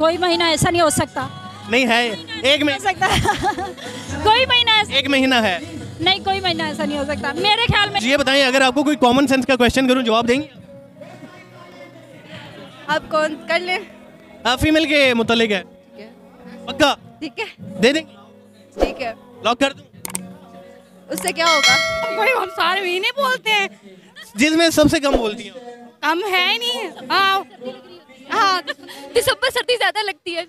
कोई महीना ऐसा नहीं हो सकता। नहीं है, एक महीना सकता कोई महीना ऐसा एक महीना है। नहीं, कोई महीना ऐसा नहीं हो सकता मेरे ख्याल में। ये बताएं, अगर आपको कोई कॉमन सेंस का क्वेश्चन करूं, जवाब देंगे? आप कौन कर ले? फीमेल के मुतालिक है। पक्का? ठीक है, दे देंगे? ठीक है। लॉक कर दूं? उससे क्या होगा? कोई हम सारे महीने बोलते हैं, जिसमें सबसे कम बोलती हैं। हम है नहीं। हाँ, दिसंबर सर्दी ज्यादा लगती है।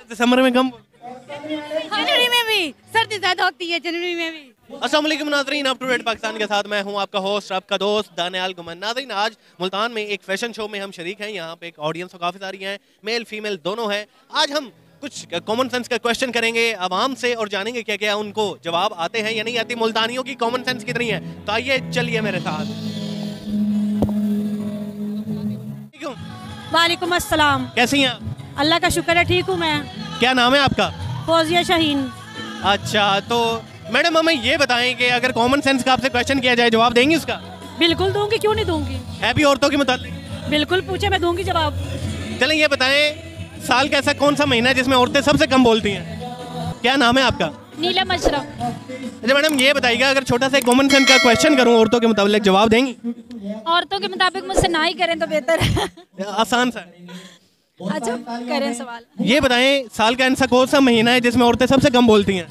दिसंबर में कम। जनवरी में भी सर्दी ज्यादा होती है, जनवरी में भी। अस्सलाम वालेकुम नाज़रीन, अप टू डेट पाकिस्तान के साथ मैं हूं आपका होस्ट, आपका दोस्त दानियाल गुमन। नाज़रीन, आज मुल्तान में एक फैशन शो में हम शरीक हैं। यहाँ पे एक ऑडियंस काफ़ी सारी हैं, मेल फीमेल दोनों हैं। आज हम कुछ कॉमन सेंस का क्वेश्चन करेंगे आवाम से और जानेंगे क्या क्या उनको जवाब आते हैं या नहीं आती। मुल्तानियों की कॉमन सेंस कितनी है, तो आइए चलिए मेरे साथ। वालेकुम अस्सलाम। कैसी हैं आप? अल्लाह का शुक्र है, ठीक हूँ मैं। क्या नाम है आपका? फौजिया शाहीन। अच्छा, तो मैडम हमें ये बताएं कि अगर कॉमन सेंस का आपसे क्वेश्चन किया जाए, जवाब देंगी उसका? बिल्कुल दूंगी, क्यों नहीं दूंगी। है भी औरतों के मुताल्लिक? बिल्कुल पूछे, मैं दूंगी जवाब। चलें ये बताएं, साल का ऐसा कौन सा महीना है जिसमें औरतें सबसे कम बोलती हैं? क्या नाम है आपका? नीलम अशरफ। अच्छा मैडम, ये बताइएगा, अगर छोटा सा कॉमन सेंस का क्वेश्चन करूं औरतों के मुताबिक, जवाब देंगी? औरतों के मुताबिक मुझसे ना ही करें तो बेहतर है। आसान सा है। अच्छा करें सवाल। ये बताएं, साल का ऐसा कौन सा महीना है जिसमें औरतें सबसे कम बोलती हैं?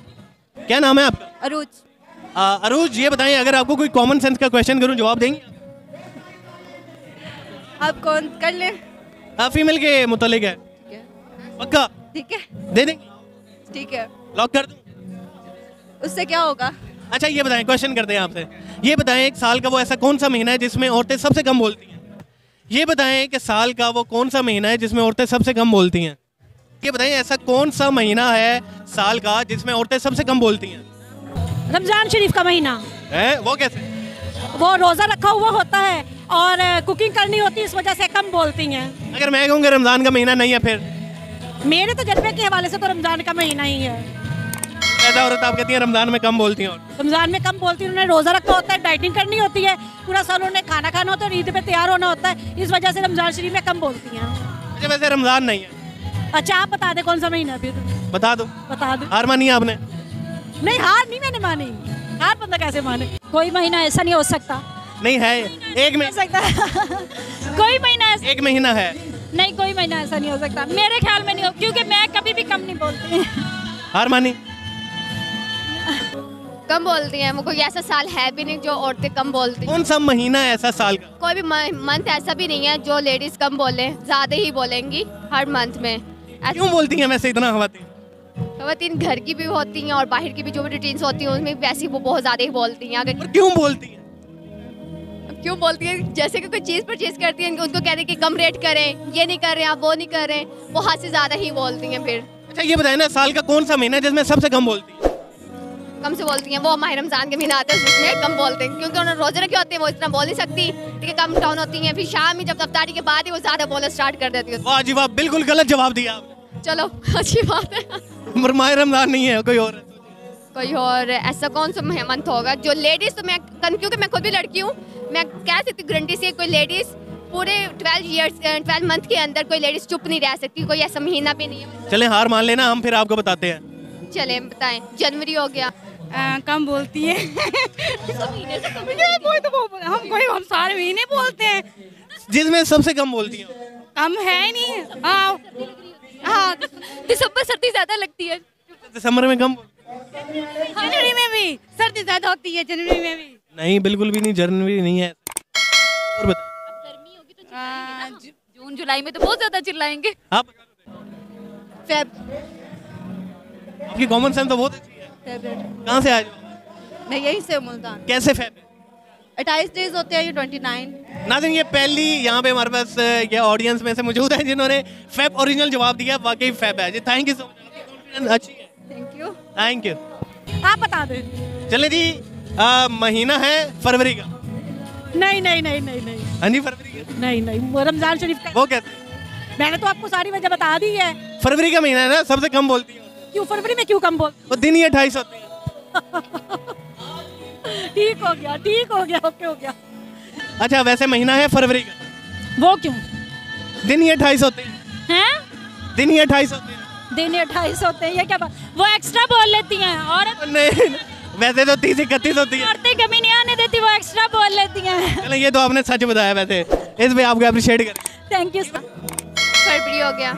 क्या नाम है आपका? अरूज। अरूज, ये बताएं, अगर आपको कोई कॉमन सेंस का क्वेश्चन करूं, जवाब देंगी? आप कौन कर ले? फीमेल के मुतालिक है। पक्का? ठीक है, दे देंगे? ठीक है। लॉक कर दूं? उससे क्या होगा? अच्छा ये बताएं, क्वेश्चन करते हैं आपसे। ये बताएं, एक साल का वो ऐसा कौन सा महीना है जिसमें औरतें सबसे कम बोलती हैं? ये बताएं कि साल का वो कौन सा महीना है जिसमें औरतें सबसे कम बोलती हैं? ये बताएं, ऐसा कौन सा महीना है साल का जिसमें औरतें सबसे कम बोलती हैं? रमजान शरीफ का महीना है। वो कैसे? वो रोजा रखा हुआ होता है और कुकिंग करनी होती है, इस वजह से कम बोलती हैं। अगर मैं कहूँगा रमजान का महीना नहीं है, फिर? मेरे तजर्बे के हवाले से तो रमजान का महीना ही है। ऐसा औरत आप कहती हैं रमजान में कम बोलती हैं? और रमजान में कम बोलती है, उन्हें रोजा रखा होता है, डाइटिंग करनी होती है, पूरा साल उन्हें खाना खाना होता है, ईद पे तैयार होना होता है, इस वजह से रमजान शरीफ में कम बोलती हैं। अच्छा, वैसे रमजान नहीं है। अच्छा आप बता दे कौन सा महीना है फिर? बता दो। बता दो। हार मानी आपने? नहीं, हार नहीं मैंने मानी। हार बंदा कैसे माने? कोई महीना ऐसा नहीं हो सकता। नहीं है, एक हो महीना। सकता कोई महीना ऐसा एक महीना है। नहीं, कोई महीना ऐसा नहीं हो सकता मेरे ख्याल में। नहीं हो, क्योंकि मैं कभी भी कम नहीं बोलती। हार मानी? कम बोलती हैं। वो कोई ऐसा साल है भी नहीं जो औरतें कम बोलती हैं। कौन सा महीना है ऐसा साल का? कोई भी मंथ ऐसा भी नहीं है जो लेडीज कम बोले, ज्यादा ही बोलेंगी हर मंथ में। क्यों बोलती हैं वैसे इतना खवातीन? खवातीन घर की भी होती हैं और बाहर की भी जो भी रूटीन्स होती हैं उसमें वैसे वो बहुत ज्यादा ही बोलती हैं। अगर और क्यों बोलती हैं? क्यों बोलती हैं, जैसे कि कोई चीज़ परचेज करती हैं उनको कहते हैं कि कम रेट करें, ये नहीं कर रहे हैं आप, वो नहीं कर रहे हैं, वो हद से ज़्यादा ही बोलती हैं फिर। अच्छा ये बताए ना, साल का कौन सा महीना है जिसमें सबसे कम बोलती हैं? कम से बोलती हैं वो माह रमज़ान के महीना आता है उसमें कम बोलते हैं, क्योंकि उन्होंने रोजे रखे होते हैं, वो इतना बोल नहीं सकती, ठीक है, कम डाउन होती हैं। फिर शाम में जब अफ्तारी के बाद ही वो ज़्यादा बोलना स्टार्ट कर देती है। वाह जी वाह, बिल्कुल गलत जवाब दिया आपने। चलो अच्छी बात है। माह रमजान नहीं है, कोई और है। कोई और ऐसा कौन सा मंथ होगा जो लेडीज़, तो मैं क्योंकि मैं खुद भी लड़की हूँ, मैं कह सकती हूँ गारंटी से कोई लेडीज़ पूरे 12 मंथ के अंदर कोई लेडीज़ चुप नहीं रह सकती, कोई ऐसा महीना भी नहीं है। चलें हार मान लेना, हम फिर आपको बताते हैं। चलें बताएं। जनवरी हो गया। कम बोलती है। हम सारे महीने बोलते हैं, जिसमें सबसे कम बोलती हैं? हम है नहीं। हाँ, दिसंबर सर्दी ज्यादा लगती है। दिसंबर में कम? जनवरी में भी सर्दी ज्यादा होती है, जनवरी में भी। नहीं, बिल्कुल भी नहीं, जनवरी नहीं है। और बताइए। गर्मी होगी तो चिल्लाएंगे ना। जून जुलाई में तो बहुत ज्यादा चिल्लाएंगे। आप? फेब। आपकी कॉमन सेंस तो बहुत अच्छी है। कहाँ से आए? मैं यहीं से मुल्तान। कैसे फेब? 28 डेज होते हैं, ये 29। नाज़रीन, ये पहली यहाँ पे हमारे पास ये ऑडियंस में से मौजूद है जिन्होंने फेब ओरिजिनल जवाब दिया। वाकई फेब है जी। थैंक यू सो मच, अच्छी है। Thank you. Thank you. आप बता दें। चले जी, महीना है फरवरी का। नहीं नहीं नहीं नहीं नहीं। हाँ जी, फरवरी का। नहीं नहीं, वो रमजान शरीफ का। वो कहते हैं, मैंने तो आपको सारी वजह बता दी है। फरवरी का महीना है ना, सबसे कम बोलती है। क्यों फरवरी में क्यों कम बोल? वो दिन ही 28 होते हैं। ठीक हो गया, ठीक हो गया, ओके हो गया। अच्छा, वैसे महीना है फरवरी का। वो क्यों दिन ही 28 होते हैं। हैं? दिन ही 28 होते हैं। दिन 28 होते हैं, ये क्या बात, वो एक्स्ट्रा बोल लेती हैं। और नहीं, वैसे तो 30-31 होती है। औरतें कभी नहीं आने देती, वो एक्स्ट्रा बोल लेती हैं। चलो ये तो आपने सच बताया, वैसे इस पे आपको अप्रिशिएट करें। Thank you. फरवरी हो गया।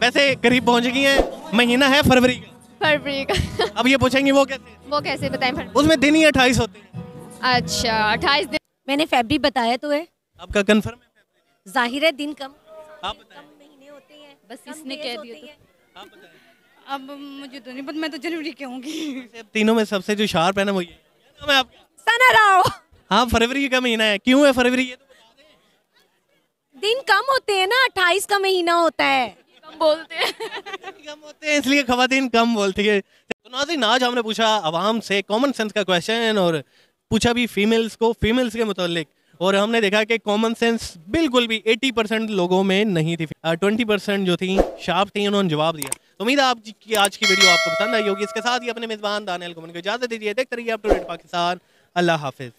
वैसे करीब पहुंच गई हैं, महीना है फरवरी का। फरवरी का अब ये पूछेंगे वो कैसे, वो कैसे बताएं फरवरी? उसमें दिन ही 28 होते हैं। अच्छा 28 दिन। मैंने फेब्री बताया तो है, आपका कंफर्म है? जाहिर है दिन कम आप बताएं। महीने होते हैं, बस कम इसने days कह होते दिया तो। हैं। आप बताएं। अब मुझे तो नहीं पता, मैं तो जनवरी के होंगी। वैसे अब तीनों में सबसे जो शार्प है ना वो ये, क्या नाम है आपका? सना राव। हाँ, फरवरी का महीना है, क्यों है फरवरी ये तो बता दें। दिन कम होते हैं ना, 28 का महीना होता है। कम बोलते हैं। कम होते हैं इसलिए खवातीन कम बोलती है। तो नाज़रीन, आज हमने पूछा आवाम से कॉमन सेंस का क्वेश्चन और पूछा भी फीमेल्स को फीमेल्स के मुतालिक, और हमने देखा कि कॉमन सेंस बिल्कुल भी 80% लोगों में नहीं थी। 20% जो थी शार्प थी, उन्होंने जवाब दिया। तो उम्मीद है आपकी आज की वीडियो आपको पसंद आई होगी। इसके साथ ही अपने मेज़बान दानियाल गुमन को इजाज़त दीजिए। देखते रहिए अप टू डेट पाकिस्तान। अल्लाह हाफिज़।